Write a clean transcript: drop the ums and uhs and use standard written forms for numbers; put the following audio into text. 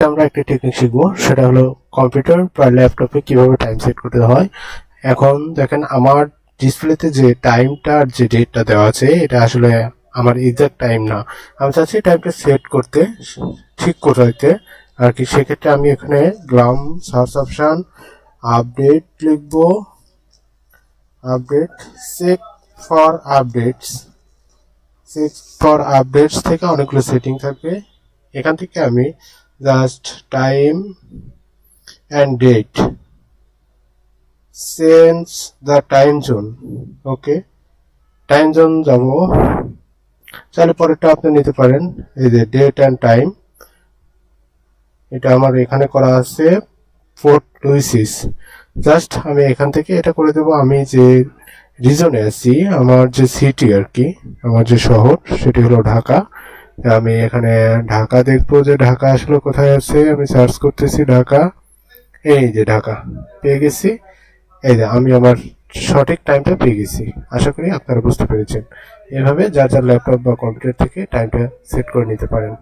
আমরা একটা টেকনিক শিখবো, সেটা হলো কম্পিউটার বা ল্যাপটপে কিভাবে টাইম সেট করতে হয়। এখন দেখেন আমার ডিসপ্লেতে যে টাইমটা আর যে ডেটটা দেওয়া আছে এটা আসলে আমার এক্সাক্ট টাইম না। আমি চাচ্ছি টাইমটা সেট করতে, ঠিক করতে আর কি। সেক্ষেত্রে আমি এখানে গ্রাম সার্চ অপশন আপডেট লিখবো, update check for updates, check for updates থেকে অনেকগুলো সেটিং থাকবে। এখান থেকে আমি just time and date, change the time zone, okay time zone যাব। তাহলে পরেরটা আপনি নিতে পারেন, এই যে ডেট অ্যান্ড টাইম, এটা আমার এখানে করা আছে 426। জাস্ট আমি এখান থেকে এটা করে দেবো। আমি যে রিজনে আছি, আমার যে সিটি আর কি, আমার যে শহর সেটি হলো ঢাকা। আমি এখানে ঢাকা দেখবো যে ঢাকা আসলে কোথায় আছে। আমি সার্চ করতেছি ঢাকা, এই যে ঢাকা পেয়ে গেছি। এই যে আমি আমার সঠিক টাইমটা পেয়ে গেছি। আশা করি আপনারা বুঝতে পেরেছেন। এভাবে যার যার ল্যাপটপ বা কম্পিউটার থেকে টাইমটা সেট করে নিতে পারেন।